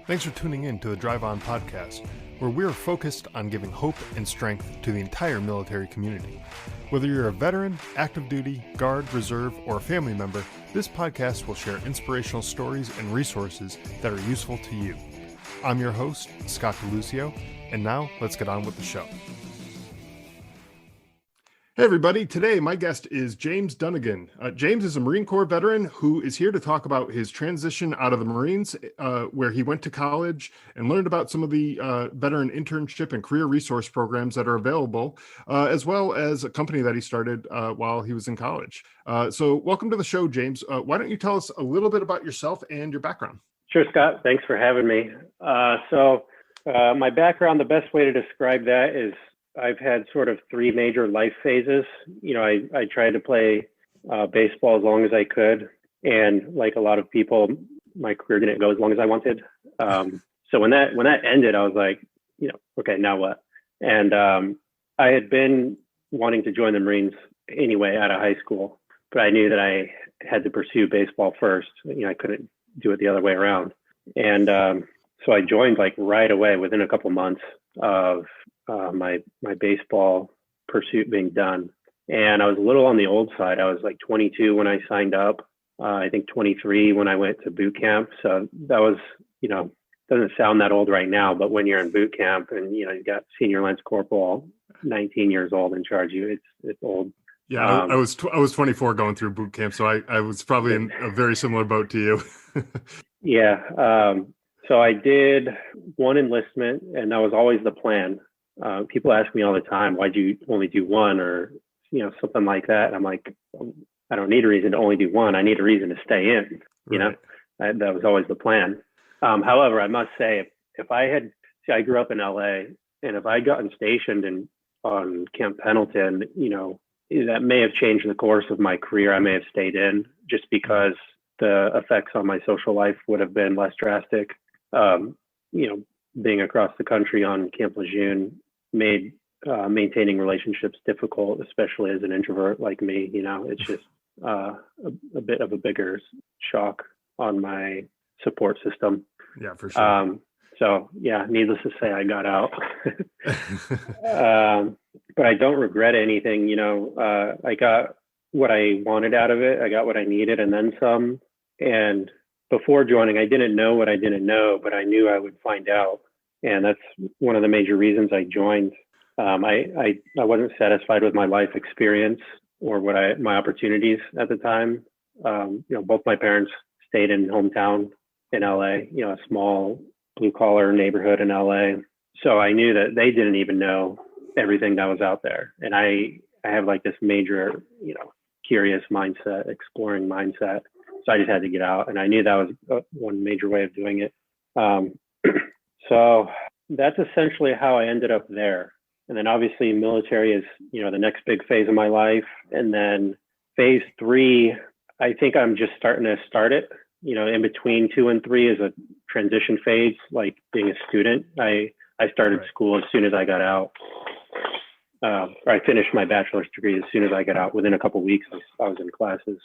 Thanks for tuning in to the Drive On podcast, where we're focused on giving hope and strength to the entire military community. Whether you're a veteran, active duty, guard, reserve, or a family member, this podcast will share inspirational stories and resources that are useful to you. I'm your host, Scott DeLucio, and now let's get on with the show. Hey everybody, today my guest is James Dunnigan. James is a Marine Corps veteran who is here to talk about his transition out of the Marines, where he went to college and learned about some of the veteran internship and career resource programs that are available, as well as a company that he started while he was in college. So welcome to the show, James. Why don't you tell us a little bit about yourself and your background? Sure, Scott. Thanks for having me. My background, the best way to describe that is I've had sort of three major life phases. You know, I tried to play baseball as long as I could. And like a lot of people, my career didn't go as long as I wanted. So when that ended, I was like, okay, now what? And I had been wanting to join the Marines anyway out of high school, but I knew that I had to pursue baseball first. I couldn't do it the other way around. And so I joined like right away within a couple months of my baseball pursuit being done. And I was a little on the old side. I was like 22 when I signed up. I think 23 when I went to boot camp. So that was, doesn't sound that old right now, but when you're in boot camp and, you've got senior lance corporal, 19 years old in charge of you, it's old. Yeah, I was 24 going through boot camp, so I was probably in a very similar boat to you. Yeah. So I did one enlistment, and that was always the plan. People ask me all the time, why'd you only do one or, something like that. And I'm like, I don't need a reason to only do one. I need a reason to stay in, Right. That was always the plan. However, I must say, I grew up in LA, and if I'd gotten stationed on Camp Pendleton, that may have changed the course of my career. I may have stayed in just because the effects on my social life would have been less drastic. Being across the country on Camp Lejeune made maintaining relationships difficult, especially as an introvert like me. It's just a bit of a bigger shock on my support system. Yeah, for sure. So yeah, needless to say, I got out. But I don't regret anything. I got what I wanted out of it. I got what I needed and then some. And before joining, I didn't know what I didn't know, but I knew I would find out. And that's one of the major reasons I joined. I wasn't satisfied with my life experience or my opportunities at the time. Both my parents stayed in hometown in LA, a small blue collar neighborhood in LA. So I knew that they didn't even know everything that was out there. And I have like this major, curious mindset, exploring mindset. So I just had to get out. And I knew that was one major way of doing it. So that's essentially how I ended up there. And then obviously military is, the next big phase of my life. And then phase 3, I think I'm just starting to start it. In between 2 and 3 is a transition phase, like being a student. I started school as soon as I got out. I finished my bachelor's degree as soon as I got out. Within a couple of weeks, I was in classes.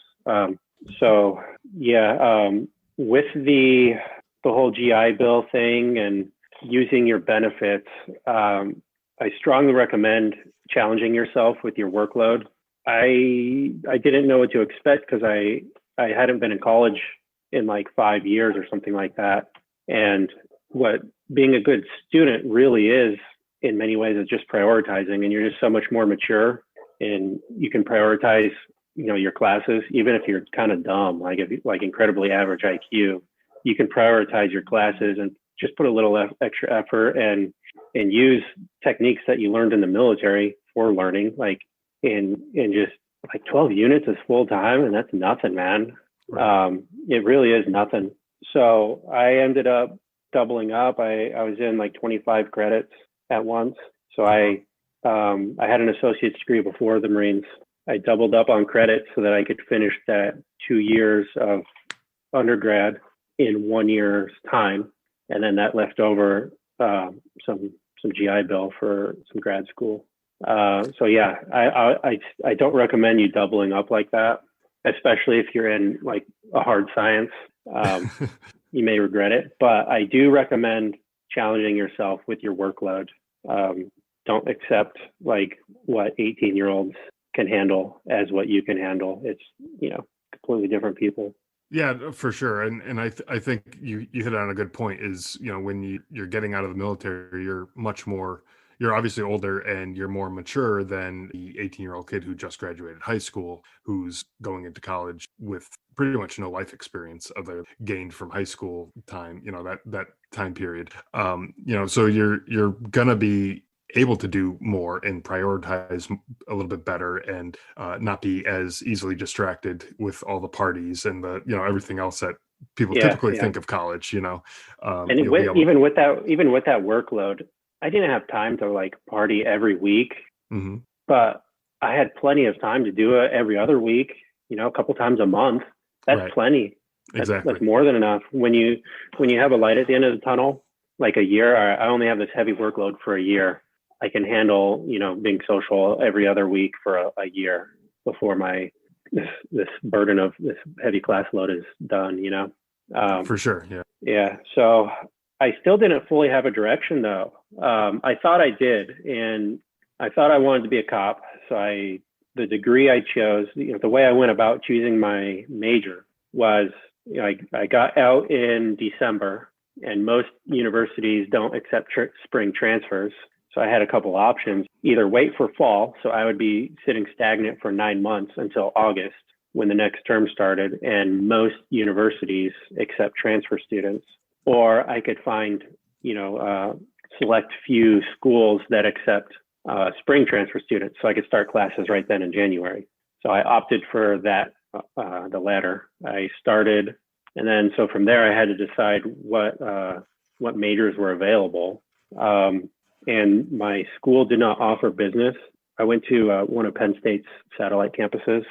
With the whole GI Bill thing and using your benefits, I strongly recommend challenging yourself with your workload. I didn't know what to expect because I hadn't been in college in like 5 years or something like that. And what being a good student really is in many ways is just prioritizing, and you're just so much more mature and you can prioritize, your classes, even if you're kind of dumb, like incredibly average IQ, you can prioritize your classes and just put a little extra effort and use techniques that you learned in the military for learning, in just like 12 units is full time. And that's nothing, man. Right. It really is nothing. So I ended up doubling up. I was in like 25 credits at once. So I had an associate's degree before the Marines. I doubled up on credits so that I could finish that 2 years of undergrad in 1 year's time. And then that left over some GI Bill for some grad school. I don't recommend you doubling up like that, especially if you're in like a hard science. you may regret it. But I do recommend challenging yourself with your workload. Don't accept like what 18-year-olds can handle as what you can handle. It's, completely different people. Yeah, for sure. And I think you hit on a good point is, when you're getting out of the military, you're obviously older and you're more mature than the 18-year-old kid who just graduated high school, who's going into college with pretty much no life experience other gained from high school time, that time period. So you're gonna be able to do more and prioritize a little bit better and not be as easily distracted with all the parties and the everything else that people typically think of college. And even with that workload, I didn't have time to like party every week, but I had plenty of time to do it every other week, a couple times a month. That's plenty. Exactly. That's more than enough. When you have a light at the end of the tunnel, like a year, I only have this heavy workload for a year. I can handle, being social every other week for a year before this burden of this heavy class load is done, For sure. Yeah. Yeah. So I still didn't fully have a direction though. I thought I did, and I thought I wanted to be a cop. So the degree I chose, the way I went about choosing my major was, I got out in December, and most universities don't accept spring transfers. So I had a couple options: either wait for fall, so I would be sitting stagnant for 9 months until August when the next term started, and most universities accept transfer students, or I could find, select few schools that accept spring transfer students, so I could start classes right then in January. So I opted for that, the latter. I started, and then so from there I had to decide what majors were available. And my school did not offer business. I went to one of Penn State's satellite campuses.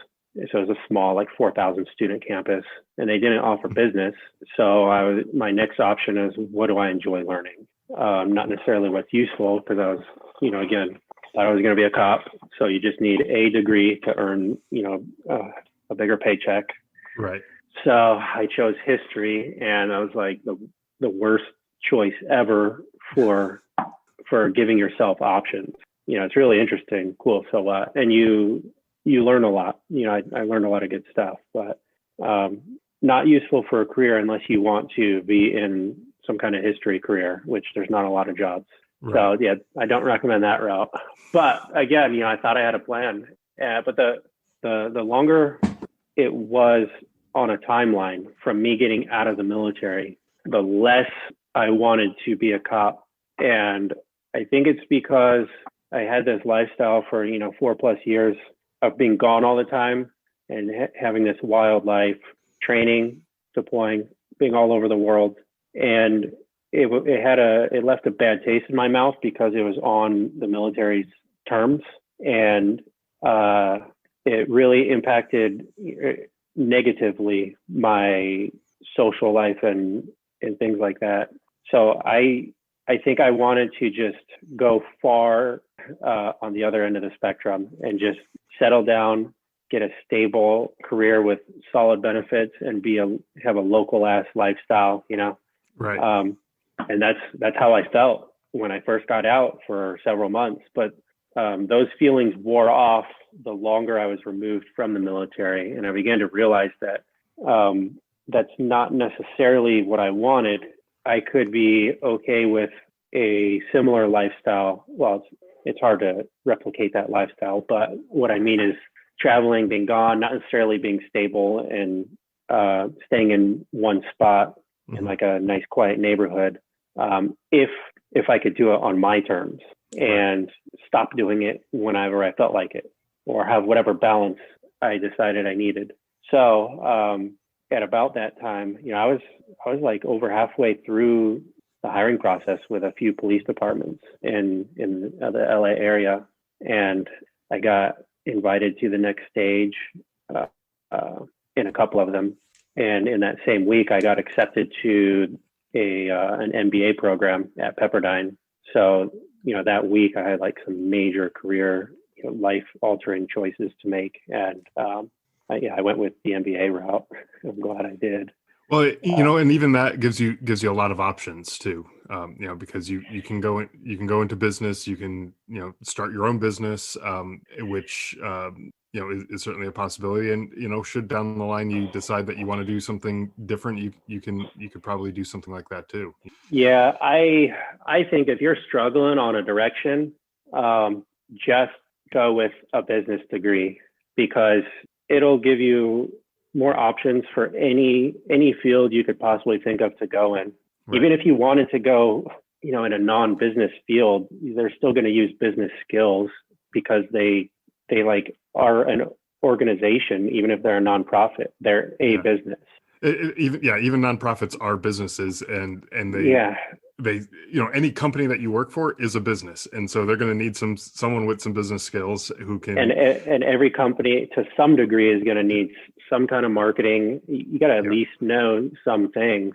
So it was a small, like 4,000 student campus, and they didn't offer business. So my next option is, what do I enjoy learning? Not necessarily what's useful, because I was, again, thought I was going to be a cop. So you just need a degree to earn, a bigger paycheck. Right. So I chose history, and I was like the worst choice ever for giving yourself options. It's really interesting. Cool. So what? And you learn a lot. I learned a lot of good stuff, but not useful for a career unless you want to be in some kind of history career, which there's not a lot of jobs. Right. So yeah, I don't recommend that route. But again, I thought I had a plan. But the longer it was on a timeline from me getting out of the military, the less I wanted to be a cop. And I think it's because I had this lifestyle for 4+ years of being gone all the time and having this wild life, training, deploying, being all over the world, and it left a bad taste in my mouth because it was on the military's terms, and it really impacted negatively my social life and things like that. So I think I wanted to just go far on the other end of the spectrum and just settle down, get a stable career with solid benefits, and have a local ass lifestyle, Right. And that's how I felt when I first got out for several months. But those feelings wore off the longer I was removed from the military, and I began to realize that that's not necessarily what I wanted. I could be okay with a similar lifestyle. Well, it's hard to replicate that lifestyle, but what I mean is traveling, being gone, not necessarily being stable and staying in one spot in like a nice, quiet neighborhood. If I could do it on my terms and stop doing it whenever I felt like it, or have whatever balance I decided I needed. So at about that time, I was like over halfway through the hiring process with a few police departments in the LA area, and I got invited to the next stage in a couple of them. And in that same week, I got accepted to an MBA program at Pepperdine. So that week I had like some major career, life-altering choices to make, and I went with the MBA route. I'm glad I did. Well, and even that gives you a lot of options too. Because you can go into business, you can start your own business, which is certainly a possibility. And should down the line you decide that you want to do something different, you could probably do something like that too. Yeah, I think if you're struggling on a direction, just go with a business degree because it'll give you more options for any field you could possibly think of to go in. Right. Even if you wanted to go, in a non-business field, they're still going to use business skills because they like are an organization, even if they're a nonprofit, they're a business. Even nonprofits are businesses, and they any company that you work for is a business, and so they're going to need someone with some business skills who can. And every company to some degree is going to need some kind of marketing. You got to at least know some things.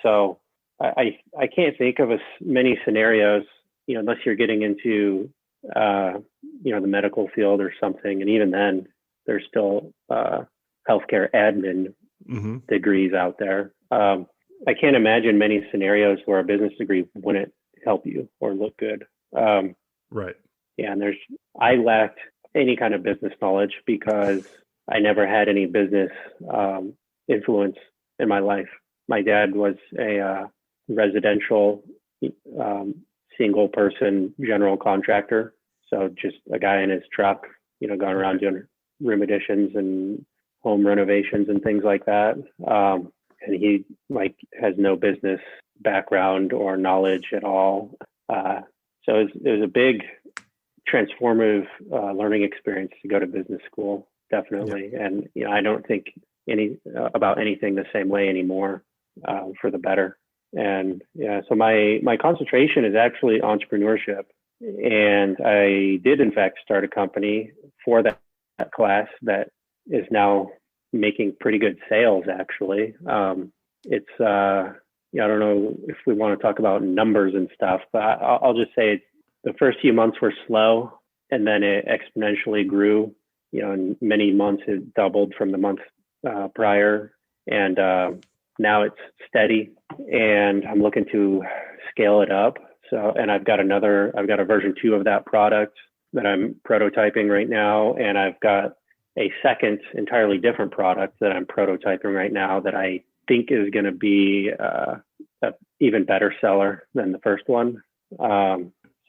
So I can't think of as many scenarios, unless you're getting into the medical field or something, and even then, there's still healthcare admin degrees out there. I can't imagine many scenarios where a business degree wouldn't help you or look good. Right. Yeah, and I lacked any kind of business knowledge because I never had any business influence in my life. My dad was a residential single person general contractor. So just a guy in his truck, going around doing room additions and home renovations and things like that. And he has no business background or knowledge at all. So it was a big transformative learning experience to go to business school, definitely. Yeah. And I don't think about anything the same way anymore, for the better. And so my concentration is actually entrepreneurship, and I did in fact start a company for that class that is now making pretty good sales. Actually, it's I don't know if we want to talk about numbers and stuff, but I'll just say the first few months were slow, and then it exponentially grew. In many months it doubled from the month prior, and now it's steady, and I'm looking to scale it up. So, and I've got a version 2 of that product that I'm prototyping right now, and I've got a second entirely different product that I'm prototyping right now that I think is going to be a even better seller than the first one.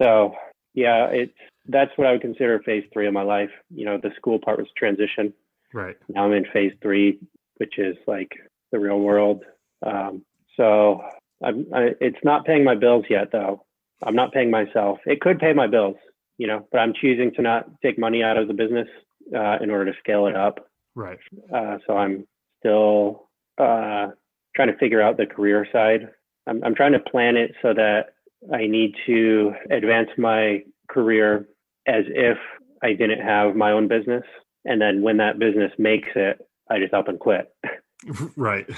So yeah, that's what I would consider phase 3 of my life. The school part was transition. Right. Now I'm in phase 3, which is like the real world. So it's not paying my bills yet, though. I'm not paying myself. It could pay my bills, but I'm choosing to not take money out of the business in order to scale it up. Right. So I'm still trying to figure out the career side. I'm trying to plan it so that I need to advance my career as if I didn't have my own business. And then when that business makes it, I just up and quit. Right.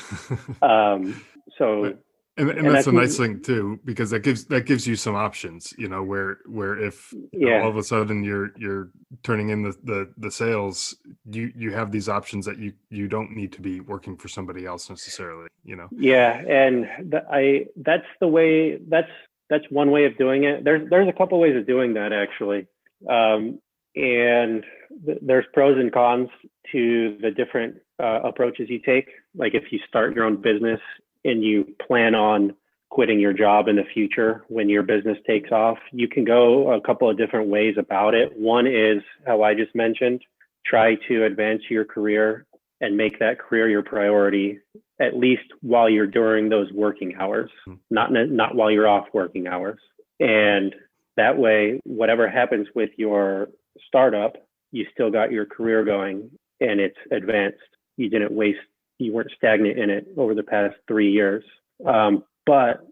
So and that's a nice thing too, because that gives you some options, where if all of a sudden you're turning in the sales, you have these options that you don't need to be working for somebody else necessarily, Yeah, and that's the way. That's one way of doing it. There's a couple ways of doing that actually, and there's pros and cons to the different approaches you take. Like if you start your own business and you plan on quitting your job in the future when your business takes off, you can go a couple of different ways about it. One is how I just mentioned, try to advance your career and make that career your priority, at least while you're during those working hours, not while you're off working hours. And that way, whatever happens with your startup, you still got your career going and it's advanced. You weren't stagnant in it over the past 3 years. But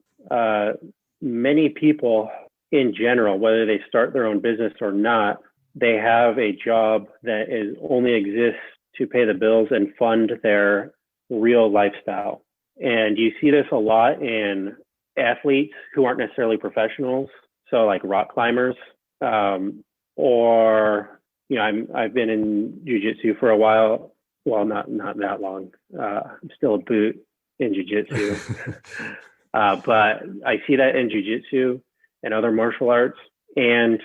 many people in general, whether they start their own business or not, they have a job that only exists to pay the bills and fund their real lifestyle. And you see this a lot in athletes who aren't necessarily professionals. So like rock climbers, or, I've been in JiuJitsu for a while. Well, not that long. I'm still a boot. in jiu-jitsu. But I see that in jiu-jitsu and other martial arts, and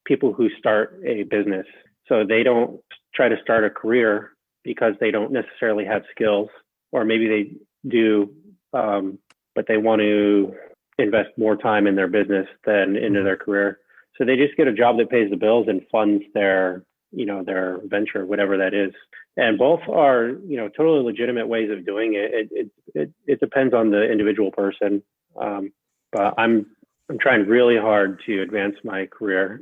people who start a business. So they don't try to start a career because they don't necessarily have skills, or maybe they do, but they want to invest more time in their business than into their career. So they just get a job that pays the bills and funds their, their venture, whatever that is. And both are, totally legitimate ways of doing it. It depends on the individual person. But I'm trying really hard to advance my career.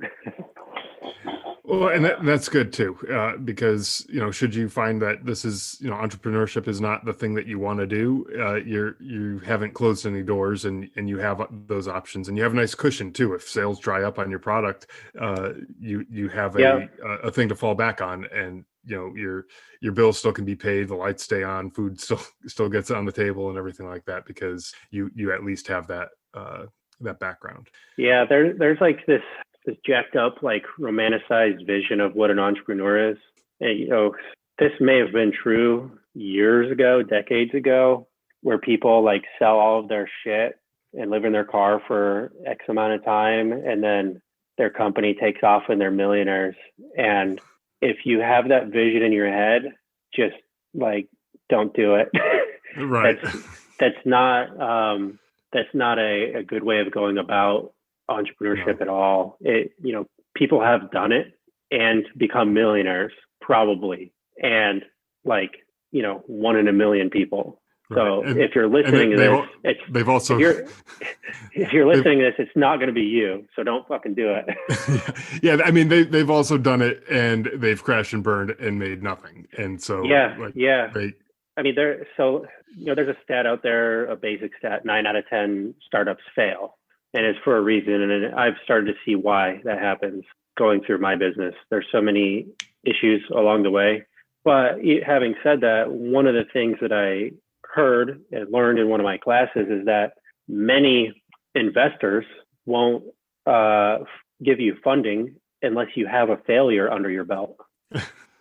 Well, and that's good too, because, should you find that this is, entrepreneurship is not the thing that you want to do, you haven't closed any doors, and you have those options, and you have a nice cushion too. If sales dry up on your product, you have a thing to fall back on, and your bills still can be paid, the lights stay on, food still gets on the table, and everything like that, because you at least have that background. Yeah, there's like this jacked up, like romanticized vision of what an entrepreneur is. And, this may have been true years ago, decades ago, where people like sell all of their shit and live in their car for X amount of time, and then their company takes off and they're millionaires. And if you have that vision in your head, just like, don't do it. Right. That's not a good way of going about entrepreneurship at all. People have done it and become millionaires, probably, and like 1 in a million people. So if you're listening to this, they've also if you're listening to this, it's not going to be you. So don't fucking do it. Yeah, I mean they've also done it and they've crashed and burned and made nothing. And so I mean, there's a stat out there, a basic stat: 9 out of 10 startups fail. And it's for a reason. And I've started to see why that happens going through my business. There's so many issues along the way. But having said that, one of the things that I heard and learned in one of my classes is that many investors won't give you funding unless you have a failure under your belt.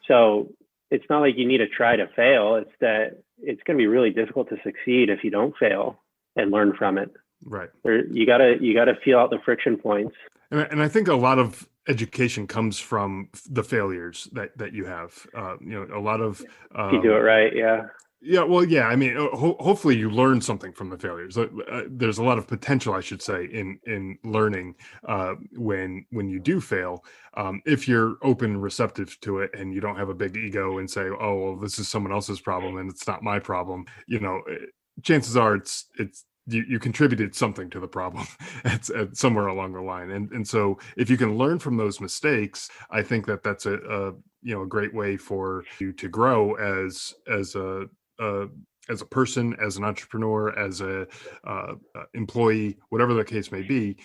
So it's not like you need to try to fail. It's that it's going to be really difficult to succeed if you don't fail and learn from it. Right. You gotta feel out the friction points. And I think a lot of education comes from the failures that you have. A lot of if you do it right, yeah. Yeah, well, yeah. I mean, hopefully you learn something from the failures. There's a lot of potential, I should say, in learning when you do fail. If you're open and receptive to it, and you don't have a big ego and say, "Oh, well, this is someone else's problem and it's not my problem." Chances are it's you contributed something to the problem at somewhere along the line. And so if you can learn from those mistakes, I think that's a great way for you to grow as a person, as an entrepreneur, as a employee, whatever the case may be.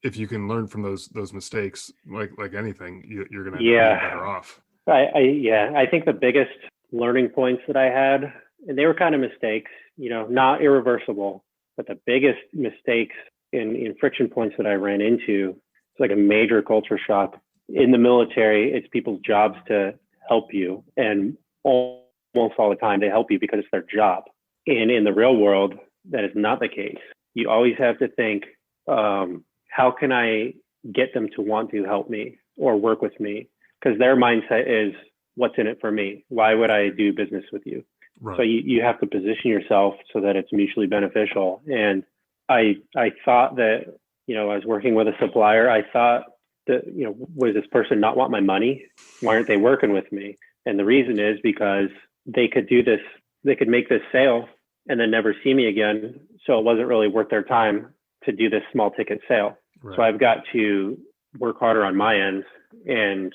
If you can learn from those mistakes, like anything, you're going to be better off. I think the biggest learning points that I had, and they were kind of mistakes, not irreversible, but the biggest mistakes in friction points that I ran into, it's like a major culture shock. In the military, it's people's jobs to help you, and almost all the time they help you because it's their job. And in the real world, that is not the case. You always have to think, how can I get them to want to help me or work with me? Because their mindset is, what's in it for me? Why would I do business with you? Right. So you have to position yourself so that it's mutually beneficial. And I thought that, I was working with a supplier. I thought that, was this person not want my money? Why aren't they working with me? And the reason is because they could do this, they could make this sale and then never see me again. So it wasn't really worth their time to do this small ticket sale. Right. So I've got to work harder on my end and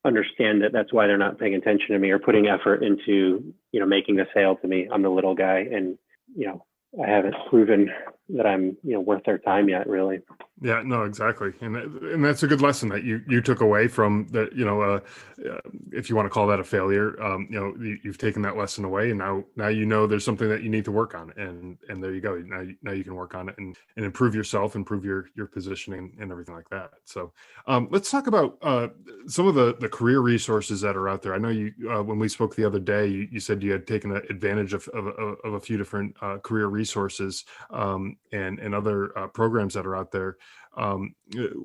understand that that's why they're not paying attention to me or putting effort into, making a sale to me. I'm the little guy, and, I haven't proven that I'm, worth their time yet, really. Yeah, no, exactly. And that's a good lesson that you took away from that, if you want to call that a failure, you've taken that lesson away, and now there's something that you need to work on, and there you go. Now you can work on it and improve yourself, improve your positioning and everything like that. So let's talk about some of the career resources that are out there. I know you when we spoke the other day, you said you had taken advantage of a few different career resources and other programs that are out there. Um,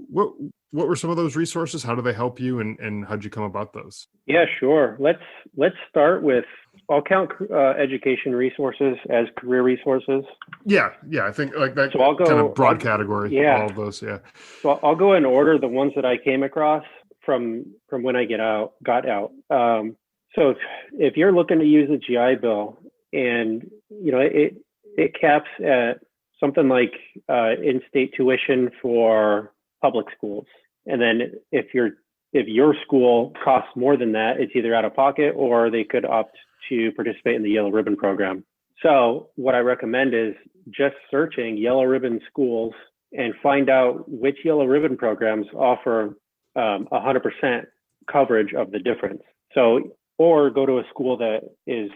what were some of those resources? How do they help you, and how'd you come about those? Yeah, sure. Let's start with, I'll count education resources as career resources. Yeah, I think like that So I'll kind of go, broad category, yeah. all of those. Yeah. So I'll go in order the ones that I came across from when I got out. So if you're looking to use a GI Bill, and it caps at something like in-state tuition for public schools, and then if your school costs more than that, it's either out of pocket or they could opt to participate in the Yellow Ribbon program. So what I recommend is just searching Yellow Ribbon schools and find out which Yellow Ribbon programs offer 100% coverage of the difference. So, or go to a school that is,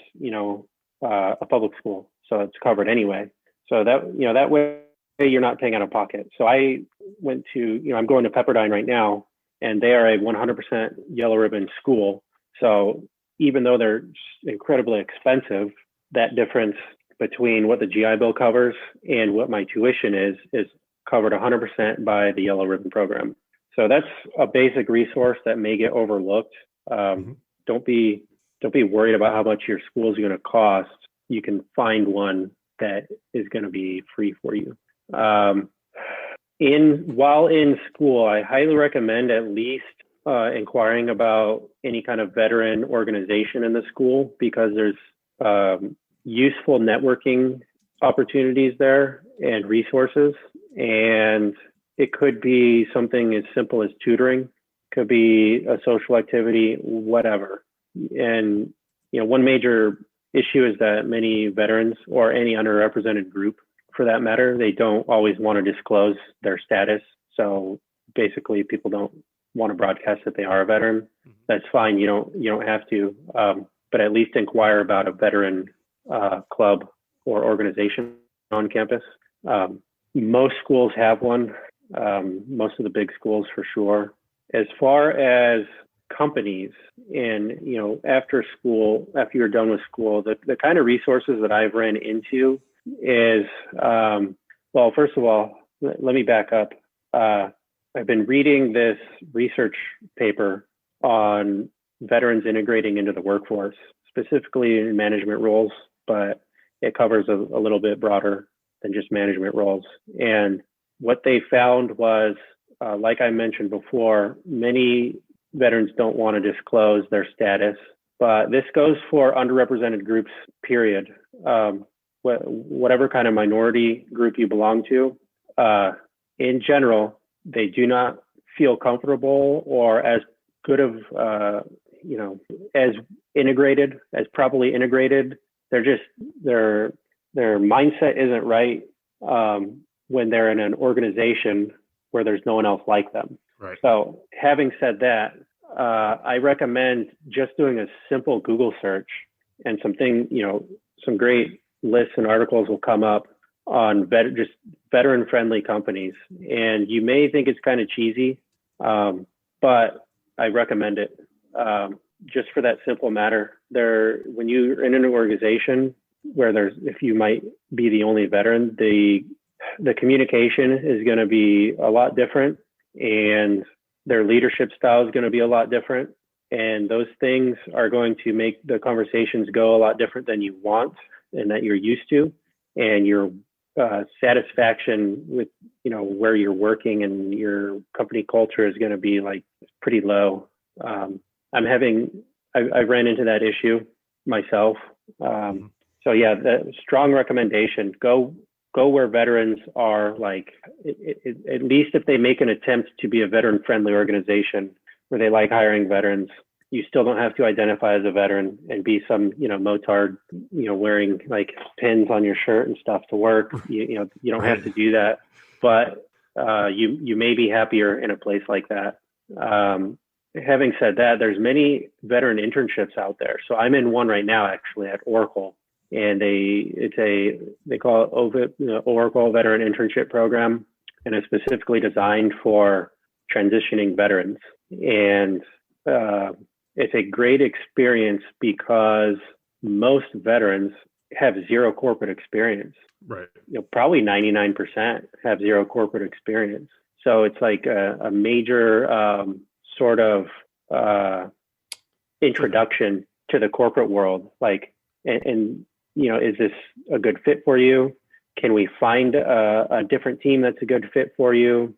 a public school, so it's covered anyway. So that way you're not paying out of pocket. So I went to, I'm going to Pepperdine right now, and they are a 100% Yellow Ribbon school. So even though they're incredibly expensive, that difference between what the GI Bill covers and what my tuition is covered 100% by the Yellow Ribbon program. So that's a basic resource that may get overlooked. Don't be worried about how much your school is going to cost. You can find one that is going to be free for you. While in school, I highly recommend at least inquiring about any kind of veteran organization in the school, because there's useful networking opportunities there and resources. And it could be something as simple as tutoring, could be a social activity, whatever. And one major issue is that many veterans, or any underrepresented group for that matter, they don't always want to disclose their status. So basically, people don't want to broadcast that they are a veteran. That's fine. You don't have to, but at least inquire about a veteran club or organization on campus. Most schools have one. Most of the big schools for sure. As far as companies, and after you're done with school, the kind of resources that I've ran into is, well, first of all, let me back up. I've been reading this research paper on veterans integrating into the workforce, specifically in management roles, but it covers a little bit broader than just management roles. And what they found was, like I mentioned before, many veterans don't want to disclose their status, but this goes for underrepresented groups, period. Whatever kind of minority group you belong to, in general, they do not feel comfortable or as good of, as integrated, as properly integrated. Their mindset isn't right when they're in an organization where there's no one else like them. Right. So having said that, I recommend just doing a simple Google search, and some great lists and articles will come up on just veteran-friendly companies. And you may think it's kind of cheesy, but I recommend it just for that simple matter. When you're in an organization where if you might be the only veteran, the communication is going to be a lot different, and their leadership style is going to be a lot different. And those things are going to make the conversations go a lot different than you want and that you're used to. And your satisfaction with, where you're working and your company culture is going to be like pretty low. I ran into that issue myself. So yeah, the strong recommendation, go where veterans are, like at least if they make an attempt to be a veteran friendly organization where they like hiring veterans, you still don't have to identify as a veteran and be some, motard, wearing like pins on your shirt and stuff to work. You don't have to do that. But you may be happier in a place like that. Having said that, there's many veteran internships out there. So I'm in one right now, actually, at Oracle, and they call it OVIP, Oracle Veteran Internship Program, and it's specifically designed for transitioning veterans. And it's a great experience because most veterans have zero corporate experience. Right. Probably 99% have zero corporate experience. So it's like a major sort of introduction to the corporate world. Like, and is this a good fit for you? Can we find a different team that's a good fit for you?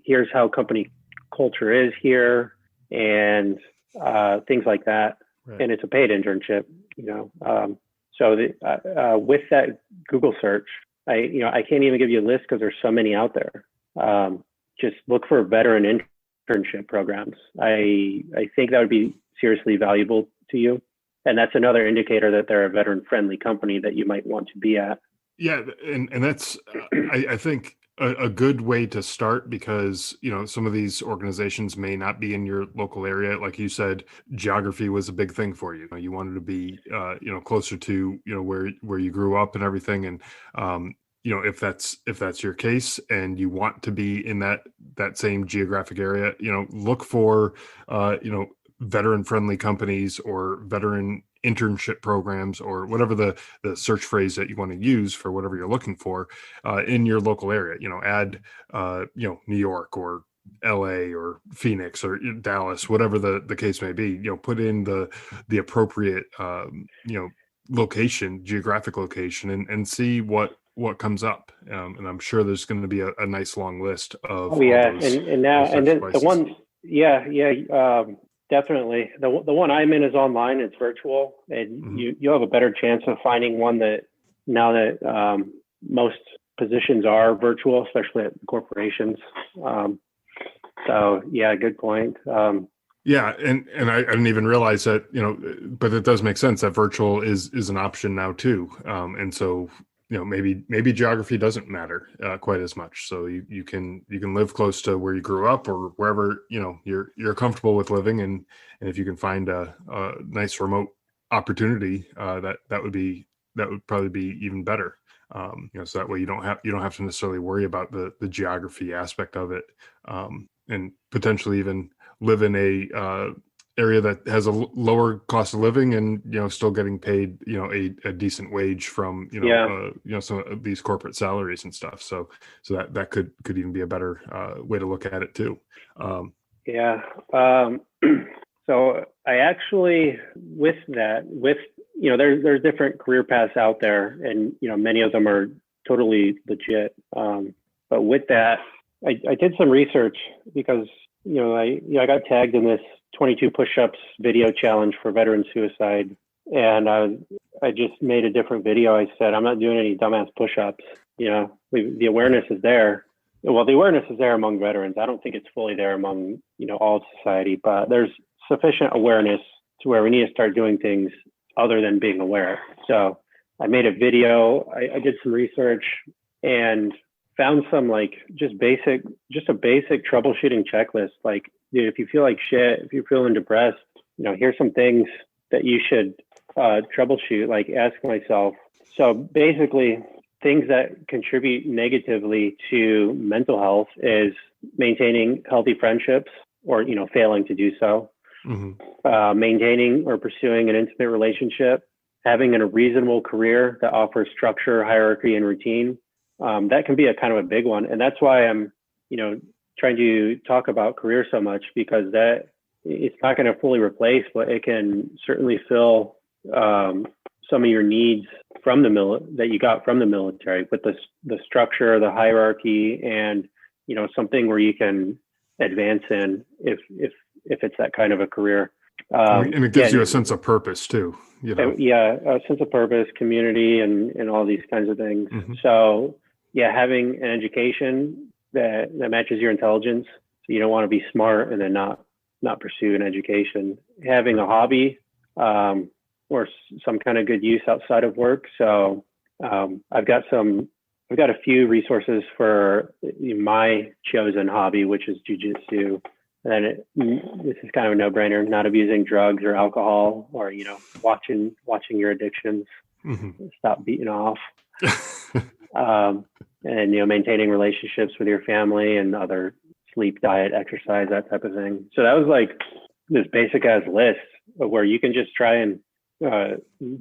Here's how company culture is here, and things like that. Right. And it's a paid internship, So with that Google search, I can't even give you a list because there's so many out there. Just look for veteran internship programs. I think that would be seriously valuable to you. And that's another indicator that they're a veteran-friendly company that you might want to be at. Yeah, and that's I think a good way to start, because some of these organizations may not be in your local area. Like you said, geography was a big thing for you. You wanted to be closer to where you grew up and everything. And if that's your case and you want to be in that same geographic area, look for veteran friendly companies or veteran internship programs, or whatever the search phrase that you want to use for whatever you're looking for in your local area. Add New York or LA or Phoenix or Dallas, whatever the case may be. Put in the appropriate geographic location, and see what comes up. And I'm sure there's going to be a nice long list of the one, definitely. The one I'm in is online. It's virtual, and you'll have a better chance of finding one that now that most positions are virtual, especially at corporations. So yeah, good point. Yeah, and I didn't even realize that, but it does make sense that virtual is an option now too. And so maybe geography doesn't matter quite as much. So you can live close to where you grew up, or wherever you're comfortable with living, and if you can find a nice remote opportunity, that would probably be even better. So that way you don't have to necessarily worry about the geography aspect of it, and potentially even live in a area that has a lower cost of living, and still getting paid a decent wage from some of these corporate salaries and stuff. So that could even be a better way to look at it too. So I actually, there's different career paths out there, and many of them are totally legit. But with that, I did some research because I got tagged in this 22 push-ups video challenge for veteran suicide. And I just made a different video. I said, I'm not doing any dumbass push-ups. The awareness is there. Well, the awareness is there among veterans. I don't think it's fully there among, all society, but there's sufficient awareness to where we need to start doing things other than being aware. So I made a video. I did some research and found some just a basic troubleshooting checklist. Like, dude, if you feel like shit, if you're feeling depressed, here's some things that you should troubleshoot, like ask myself. So basically, things that contribute negatively to mental health is maintaining healthy friendships, or failing to do so, maintaining or pursuing an intimate relationship, having a reasonable career that offers structure, hierarchy, and routine. That can be a kind of a big one. And that's why I'm, trying to talk about career so much, because that it's not going to fully replace, but it can certainly fill some of your needs from that you got from the military, with the structure, the hierarchy, and, something where you can advance in if it's that kind of a career. And it gives you a sense of purpose too. Yeah, a sense of purpose, community, and all these kinds of things. So yeah, having an education that matches your intelligence. So you don't want to be smart and then not pursue an education. Having a hobby, or some kind of good use outside of work. So I've got some I've got a few resources for my chosen hobby, which is jujitsu. And this is kind of a no-brainer: not abusing drugs or alcohol, or watching your addictions, stop beating off, and maintaining relationships with your family and other sleep, diet, exercise, that type of thing. So that was like this basic as list where you can just try and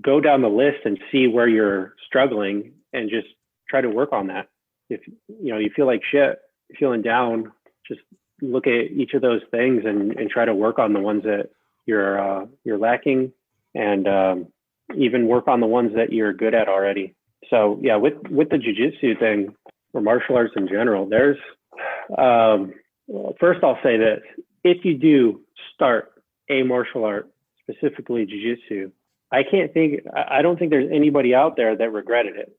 go down the list and see where you're struggling and just try to work on that. If you feel like shit, you're feeling down, just look at each of those things and try to work on the ones that you're lacking, and even work on the ones that you're good at already. So yeah, with the jiu-jitsu thing, or martial arts in general, there's first I'll say that if you do start a martial art, specifically jiu-jitsu, I don't think there's anybody out there that regretted it.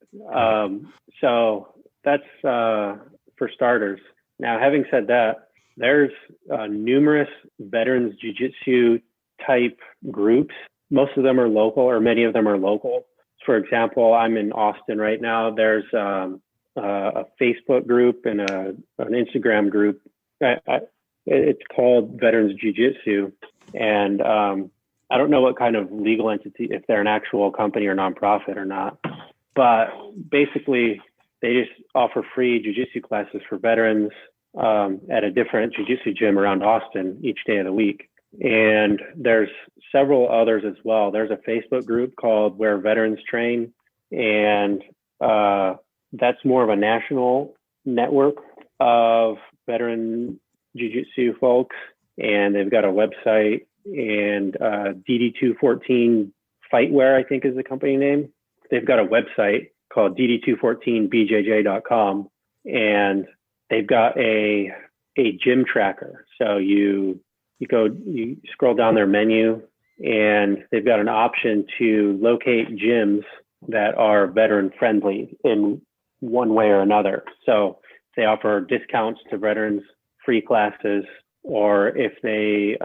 So that's for starters. Now, having said that, there's numerous veterans jiu-jitsu type groups. Most of them are local, or many of them are local. For example, I'm in Austin right now. There's a Facebook group and an Instagram group. It's called Veterans Jiu-Jitsu. And I don't know what kind of legal entity, if they're an actual company or nonprofit or not. But basically, they just offer free jiu-jitsu classes for veterans at a different jiu-jitsu gym around Austin each day of the week. And there's several others as well. There's a Facebook group called Where Veterans Train, and that's more of a national network of veteran jiu-jitsu folks. And they've got a website, and DD214 Fightwear, I think is the company name. They've got a website called DD214BJJ.com, and they've got a gym tracker. So you scroll down their menu, and they've got an option to locate gyms that are veteran friendly in one way or another. So they offer discounts to veterans, free classes, or if they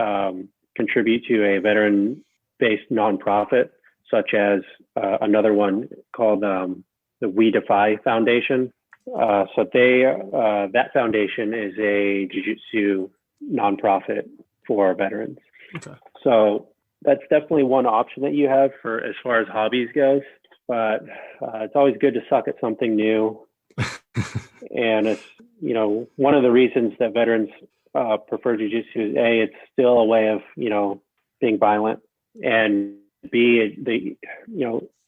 contribute to a veteran-based nonprofit, such as another one called the We Defy Foundation. So that foundation is a jiu-jitsu nonprofit for veterans. Okay. So that's definitely one option that you have for as far as hobbies goes, but it's always good to suck at something new. And it's, one of the reasons that veterans prefer jiu-jitsu is A, it's still a way of, being violent, and B,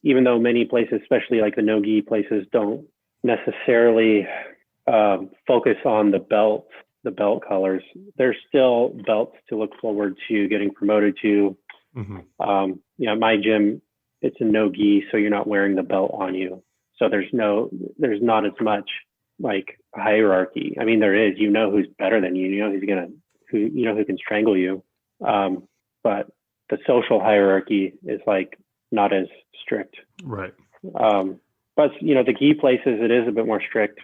even though many places, especially like the no-gi places, don't necessarily focus on the belt colors, there's still belts to look forward to getting promoted to. Mm-hmm. My gym, it's a no-gi, so you're not wearing the belt on you. So there's not as much like hierarchy. I mean, there is, who's better than you, who can strangle you. But the social hierarchy is like not as strict. Right. But the gi places, it is a bit more strict.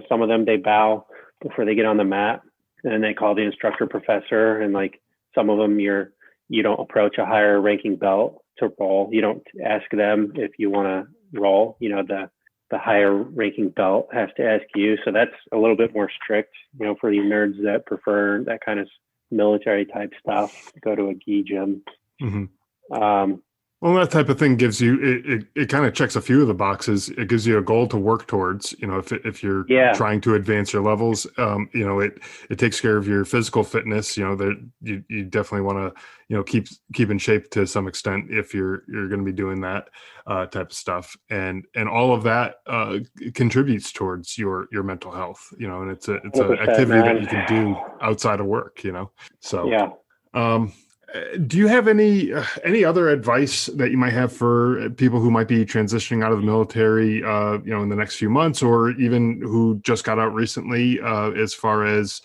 Some of them, they bow before they get on the mat, and then they call the instructor professor. And like some of them, you don't approach a higher ranking belt to roll. You don't ask them if you want to roll. The higher ranking belt has to ask you. So that's a little bit more strict, for the nerds that prefer that kind of military type stuff, go to a gi gym. Mm-hmm. Well, that type of thing gives you, it kind of checks a few of the boxes. It gives you a goal to work towards, if you're trying to advance your levels, it takes care of your physical fitness, that you definitely want to, keep in shape to some extent if you're going to be doing that type of stuff. And all of that contributes towards your mental health, and it's an activity that you can do outside of work, so, yeah. Do you have any other advice that you might have for people who might be transitioning out of the military, in the next few months, or even who just got out recently, as far as,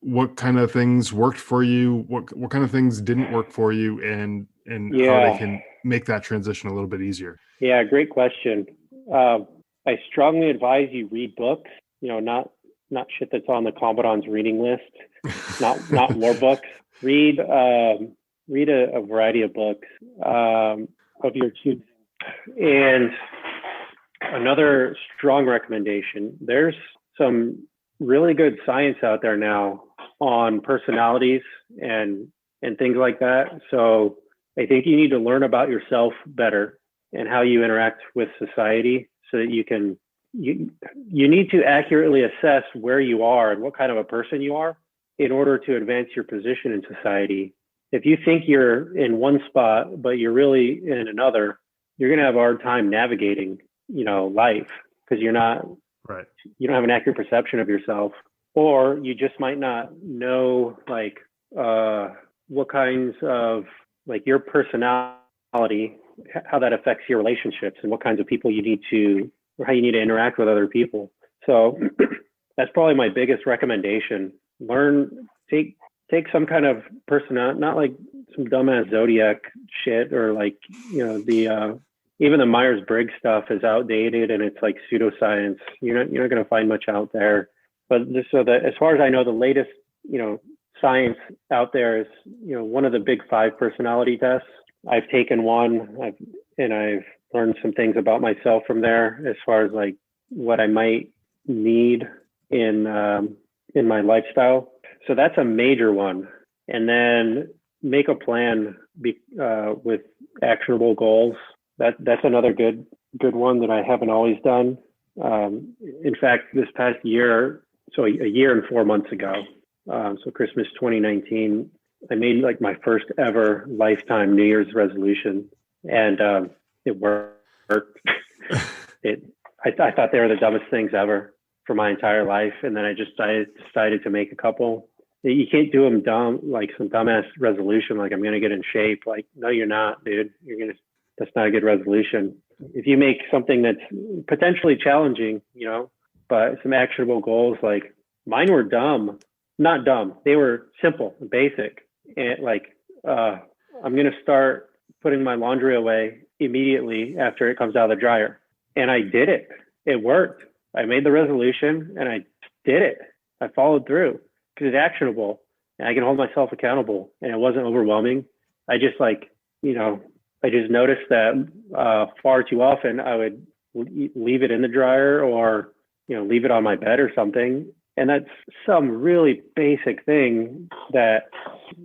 what kind of things worked for you, what kind of things didn't work for you, and how they can make that transition a little bit easier? Yeah, great question. I strongly advise you read books, not shit that's on the Commandant's reading list, not more books. Read a variety of books of your choosing, and Another strong recommendation. There's some really good science out there now on personalities and things like that. So I think you need to learn about yourself better and how you interact with society so that you need to accurately assess where you are and what kind of a person you are in order to advance your position in society. If you think you're in one spot, but you're really in another, you're going to have a hard time navigating, life because Right. you don't have an accurate perception of yourself, or you just might not know what kinds of your personality, how that affects your relationships and what kinds of people you need to, or how you need to interact with other people. So that's probably my biggest recommendation. Take some kind of personality, not like some dumbass zodiac shit or even the Myers-Briggs stuff is outdated and it's like pseudoscience. You're not going to find much out there. But just so that, as far as I know, the latest, science out there is, one of the big 5 personality tests. I've taken one, I've learned some things about myself from there as far as like what I might need in my lifestyle. So that's a major one. And then make a plan with actionable goals. That's another good one that I haven't always done. In fact, this past year, so a year and 4 months ago, so Christmas 2019, I made like my first ever lifetime New Year's resolution, and it worked. I thought they were the dumbest things ever for my entire life, and then I just decided to make a couple. You can't do them dumb, like some dumbass resolution, like I'm going to get in shape. Like, no, you're not, dude. That's not a good resolution. If you make something that's potentially challenging, but some actionable goals, like mine were not dumb. They were simple, basic. And I'm going to start putting my laundry away immediately after it comes out of the dryer. And I did it. It worked. I made the resolution and I did it. I followed through because it's actionable and I can hold myself accountable, and it wasn't overwhelming. I just noticed that far too often I would leave it in the dryer or, leave it on my bed or something. And that's some really basic thing that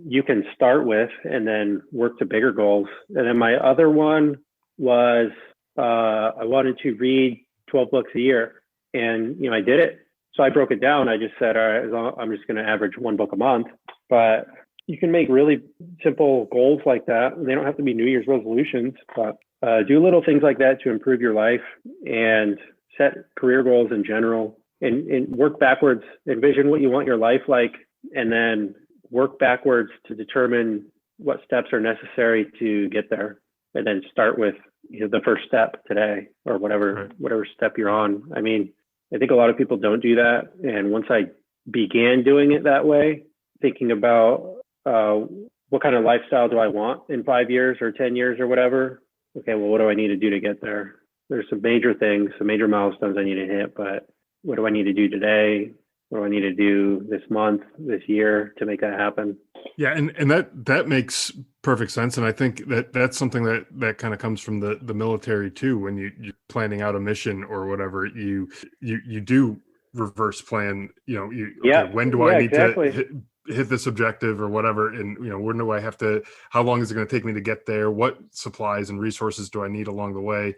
you can start with and then work to bigger goals. And then my other one was I wanted to read 12 books a year, and, I did it. So I broke it down. I just said, all right, I'm just going to average 1 book a month. But you can make really simple goals like that. They don't have to be New Year's resolutions, but do little things like that to improve your life and set career goals in general, and work backwards. Envision what you want your life like, and then work backwards to determine what steps are necessary to get there. And then start with the first step today, or whatever step you're on. I mean, I think a lot of people don't do that. And once I began doing it that way, thinking about what kind of lifestyle do I want in 5 years or 10 years or whatever? Okay, well, what do I need to do to get there? There's some major things, some major milestones I need to hit, but what do I need to do today? What do I need to do this month, this year to make that happen? Yeah, and that makes perfect sense. And I think that's something that kind of comes from the military too. When you're planning out a mission or whatever, you do reverse plan. When do I need to hit this objective or whatever, and when do I have to? How long is it going to take me to get there? What supplies and resources do I need along the way?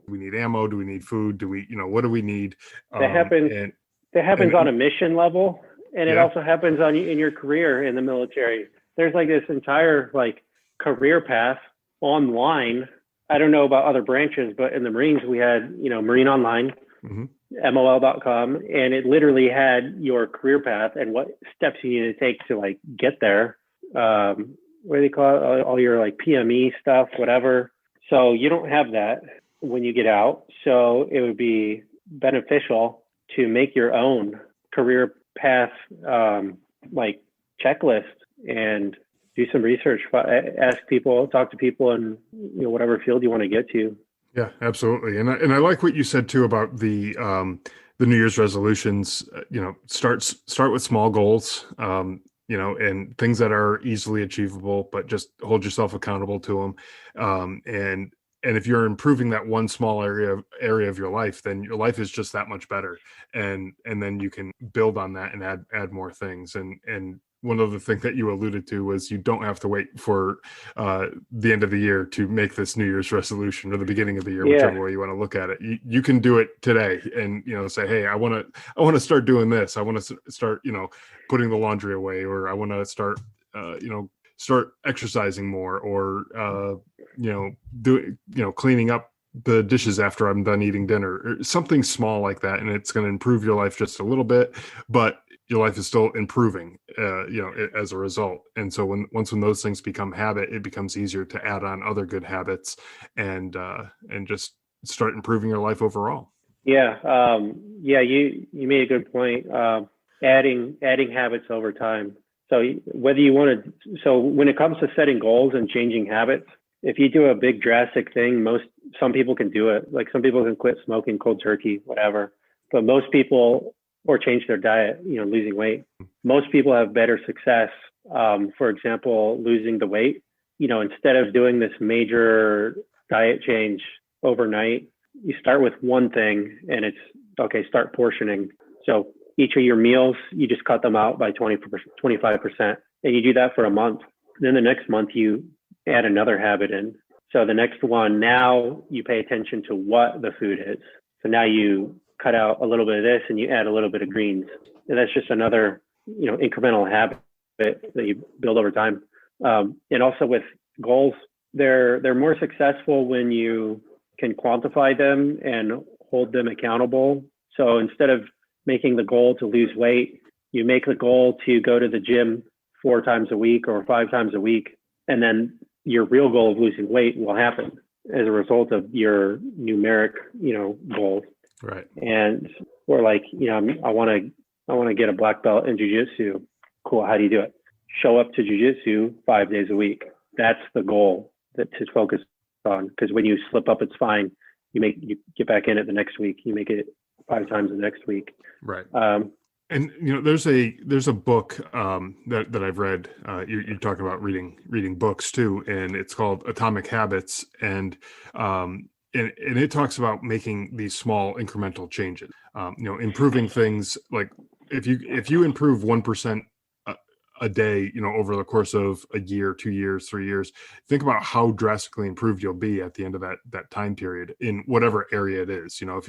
We need ammo. Do we need food? Do we, what do we need? That happens on a mission level. And it also happens in your career in the military. There's like this entire career path online. I don't know about other branches, but in the Marines, we had, Marine Online, MOL.com, and it literally had your career path and what steps you need to take to get there. What do they call it? All your PME stuff, whatever. So you don't have that when you get out. So it would be beneficial to make your own career path checklist and do some research, ask people, talk to people in whatever field you want to get to. Yeah, absolutely. And I like what you said too about the New Year's resolutions. Start with small goals, and things that are easily achievable, but just hold yourself accountable to them. and if you're improving that one small area of your life, then your life is just that much better. And then you can build on that and add more things. And one other thing that you alluded to was you don't have to wait for the end of the year to make this New Year's resolution, or the beginning of the year, whichever way you want to look at it. You can do it today, and say, hey, I want to start doing this. I want to start putting the laundry away, or I want to start start exercising more, or cleaning up the dishes after I'm done eating dinner, or something small like that. And it's going to improve your life just a little bit, but your life is still improving, as a result. And so when those things become habit, it becomes easier to add on other good habits and just start improving your life overall. Yeah. You made a good point. Adding habits over time. So whether you want to, so when it comes to setting goals and changing habits, if you do a big drastic thing, some people can do it. Like some people can quit smoking cold turkey, whatever. But most people, or change their diet, losing weight. Most people have better success. For example, losing the weight, instead of doing this major diet change overnight, you start with one thing, and it's okay, start portioning. So each of your meals, you just cut them out by 25%. And you do that for a month. Then the next month you add another habit in. So the next one, now you pay attention to what the food is. So now you cut out a little bit of this and you add a little bit of greens. And that's just another, incremental habit that you build over time. And also with goals, they're more successful when you can quantify them and hold them accountable. So instead of making the goal to lose weight, you make the goal to go to the gym 4 times a week or 5 times a week. And then your real goal of losing weight will happen as a result of your numeric, goals. Right. And we're like, I want to get a black belt in jiu-jitsu. Cool. How do you do it? Show up to jiu-jitsu 5 days a week. That's the goal to focus on. Because when you slip up, it's fine. You get back in it the next week. You make it 5 times the next week. Right. And there's a book that I've read. You're talking about reading books too, and it's called Atomic Habits, and it talks about making these small incremental changes. Improving things, like if you improve 1% a day, over the course of a year, 2 years, 3 years, think about how drastically improved you'll be at the end of that time period in whatever area it is. If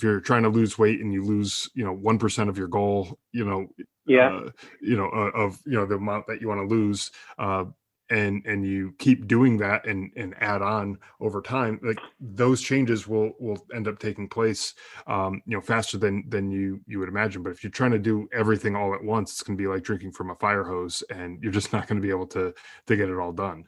you're trying to lose weight and you lose, 1% of your goal, of the amount that you want to lose, and you keep doing that and add on over time, like those changes will end up taking place, faster than you would imagine. But if you're trying to do everything all at once, it's going to be like drinking from a fire hose, and you're just not going to be able to get it all done,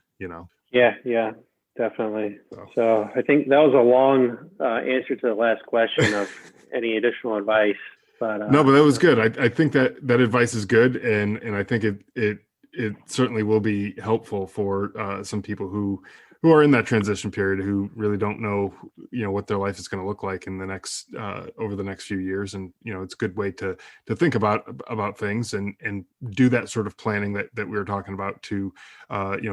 Yeah, definitely. So I think that was a long answer to the last question of any additional advice. But no, but that was good. I think that advice is good, and I think it certainly will be helpful for some people who are in that transition period, who really don't know, what their life is going to look like in the next over the next few years. And it's a good way to think about things and do that sort of planning that we were talking about to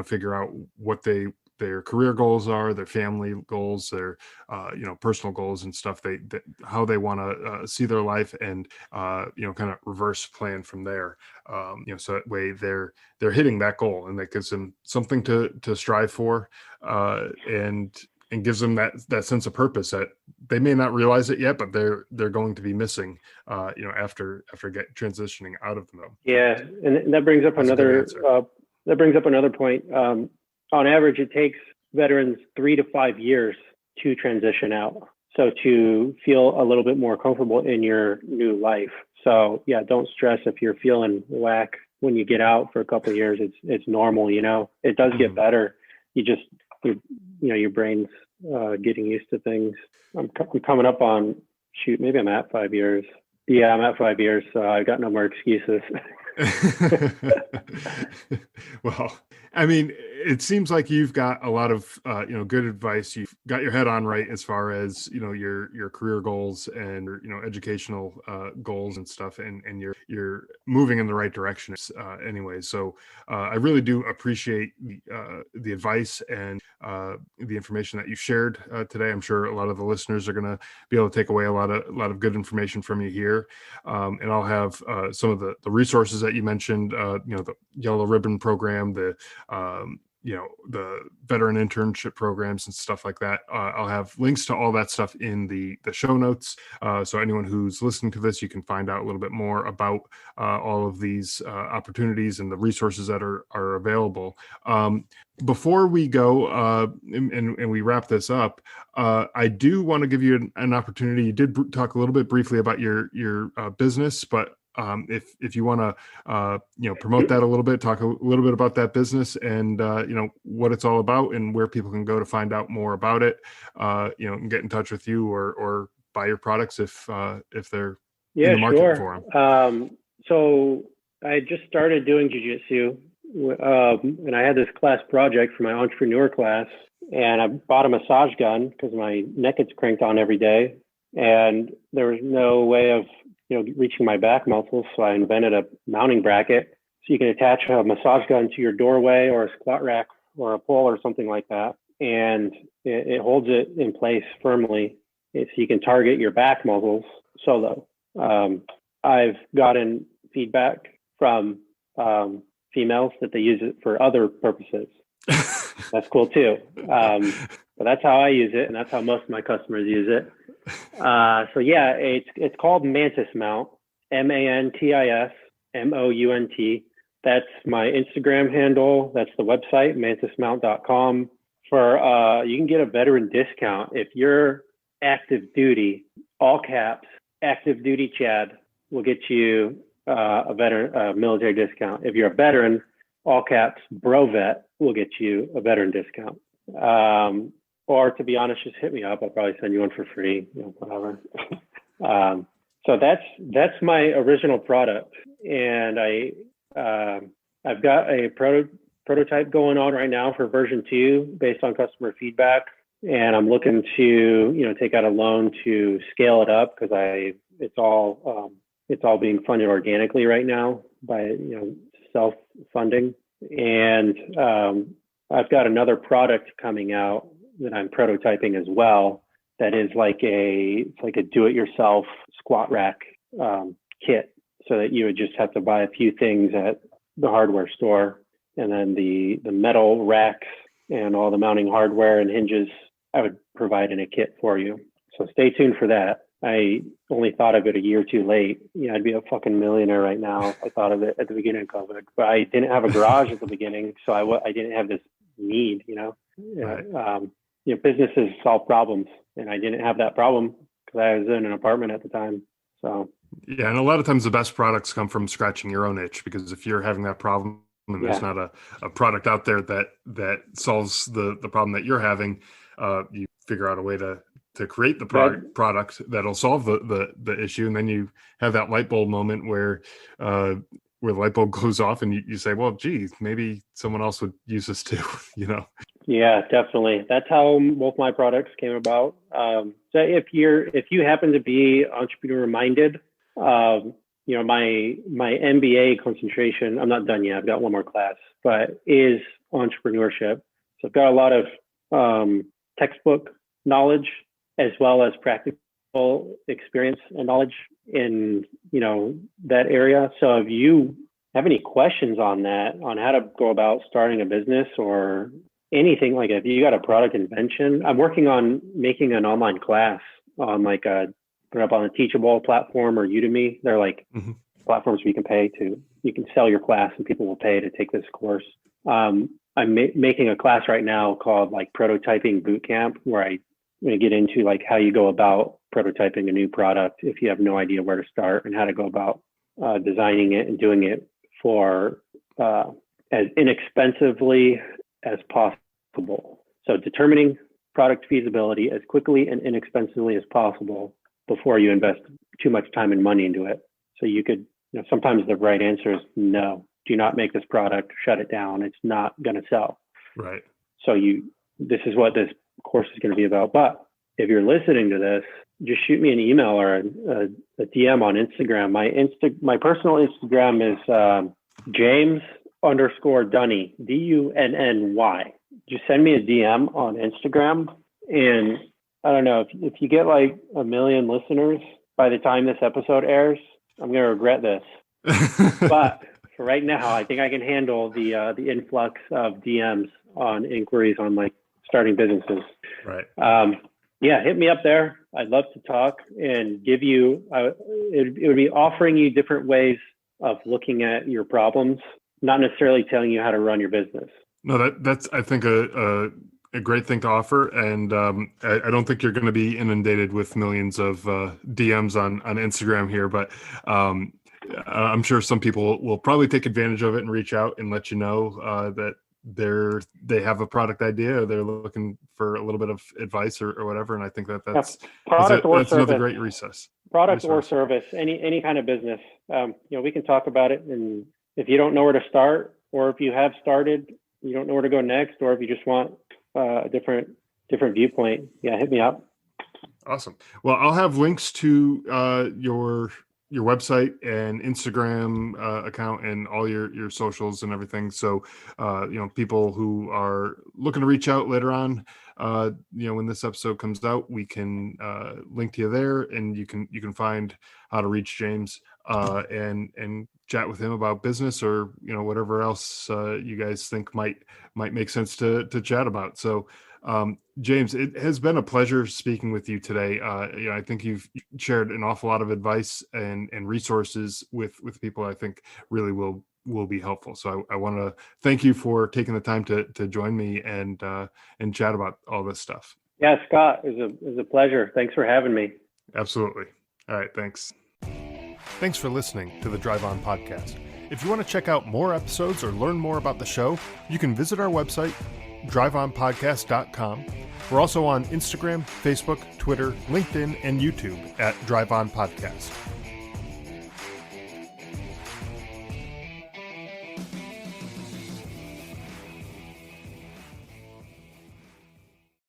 figure out what their career goals are, their family goals, their personal goals and stuff, how they want to see their life, and kind of reverse plan from there, so that way they're hitting that goal, and that gives them something to strive for, and gives them that sense of purpose that they may not realize it yet, but they're going to be missing after transitioning out of them. Yeah, and that brings up another point. On average, it takes veterans 3 to 5 years to transition out. So to feel a little bit more comfortable in your new life. So yeah, don't stress if you're feeling whack when you get out for a couple of years. It's normal, it does get better. Your brain's getting used to things. I'm coming up on, maybe I'm at 5 years. Yeah, I'm at 5 years, so I've got no more excuses. Well, I mean, it seems like you've got a lot of good advice. You've got your head on right as far as your career goals and your educational goals and stuff, and you're moving in the right direction. Anyway, so I really do appreciate the advice and the information that you shared today. I'm sure a lot of the listeners are going to be able to take away a lot of good information from you here. And I'll have some of the resources that you mentioned, the Yellow Ribbon program, the veteran internship programs and stuff like that. I'll have links to all that stuff in the show notes. So anyone who's listening to this, you can find out a little bit more about all of these opportunities and the resources that are available. Before we go and we wrap this up, I do want to give you an opportunity. You did talk a little bit briefly about your business, but if you want to promote that a little bit, talk a little bit about that business and what it's all about and where people can go to find out more about it, and get in touch with you or buy your products if they're in the market for them. So I just started doing jiu-jitsu, and I had this class project for my entrepreneur class, and I bought a massage gun because my neck gets cranked on every day, and there was no way of reaching my back muscles. So I invented a mounting bracket so you can attach a massage gun to your doorway or a squat rack or a pole or something like that. And it holds it in place firmly so you can target your back muscles solo. I've gotten feedback from females that they use it for other purposes. That's cool too. But that's how I use it, and that's how most of my customers use it. So yeah, it's called Mantis Mount, MantisMount. That's my Instagram handle. That's the website, mantismount.com. You can get a veteran discount if you're active duty, all caps, active duty Chad will get you a veteran military discount. If you're a veteran, all caps, bro vet will get you a veteran discount. Or to be honest, just hit me up. I'll probably send you one for free, whatever. So that's my original product. And I've got a prototype going on right now for version 2 based on customer feedback. And I'm looking to, take out a loan to scale it up because it's all being funded organically right now by, self-funding. And I've got another product coming out that I'm prototyping as well. That is like a do-it-yourself squat rack kit, so that you would just have to buy a few things at the hardware store, and then the metal racks and all the mounting hardware and hinges I would provide in a kit for you. So stay tuned for that. I only thought of it a year too late. I'd be a fucking millionaire right now if I thought of it at the beginning of COVID. But I didn't have a garage at the beginning, so I didn't have this need. Right. Businesses solve problems, and I didn't have that problem because I was in an apartment at the time. So yeah, and a lot of times the best products come from scratching your own itch, because if you're having that problem and there's not a product out there that solves the problem that you're having, you figure out a way to create the product that'll solve the issue, and then you have that light bulb moment where the light bulb goes off and you say, well, geez, maybe someone else would use this too. Yeah, definitely. That's how both my products came about. So if you happen to be entrepreneur minded, my MBA concentration, I'm not done yet. I've got one more class, but is entrepreneurship. So I've got a lot of textbook knowledge as well as practical experience and knowledge in, that area. So if you have any questions on that, on how to go about starting a business or anything, like if you got a product invention, I'm working on making an online class on put it up on a Teachable platform or Udemy. They're like platforms where you can sell your class and people will pay to take this course. I'm making a class right now called Prototyping Bootcamp, where I'm going to get into how you go about prototyping a new product if you have no idea where to start, and how to go about designing it and doing it for as inexpensively as possible. So determining product feasibility as quickly and inexpensively as possible before you invest too much time and money into it. So you could sometimes the right answer is no, do not make this product, shut it down. It's not going to sell. Right. So this is what this course is going to be about. But if you're listening to this, just shoot me an email or a DM on Instagram. My personal Instagram is James_Dunny, Dunny. Just send me a DM on Instagram. And I don't know, if you get like 1 million listeners by the time this episode airs, I'm going to regret this. But for right now, I think I can handle the influx of DMs on inquiries on like starting businesses. Right. Yeah, hit me up there. I'd love to talk and give you, it would be offering you different ways of looking at your problems, not necessarily telling you how to run your business. No, that's I think a great thing to offer, and I don't think you're going to be inundated with millions of DMs on Instagram here, but I'm sure some people will probably take advantage of it and reach out and let you know that they have a product idea, or they're looking for a little bit of advice or whatever. And I think that's another great resource. Product or service, any kind of business. We can talk about it. And if you don't know where to start, or if you have started, you don't know where to go next, or if you just want a different viewpoint, hit me up. Awesome. Well, I'll have links to your website and Instagram account and all your socials and everything. So, people who are looking to reach out later on, when this episode comes out, we can link to you there, and you can find how to reach James and chat with him about business, or whatever else you guys think might make sense to chat about. So, James, it has been a pleasure speaking with you today. I think you've shared an awful lot of advice and resources with people I think really will be helpful. So I want to thank you for taking the time to join me and chat about all this stuff. Yeah, Scott, it was a pleasure. Thanks for having me. Absolutely. All right. Thanks. Thanks for listening to the Drive On Podcast. If you want to check out more episodes or learn more about the show, you can visit our website, driveonpodcast.com. We're also on Instagram, Facebook, Twitter, LinkedIn, and YouTube at Drive On Podcast.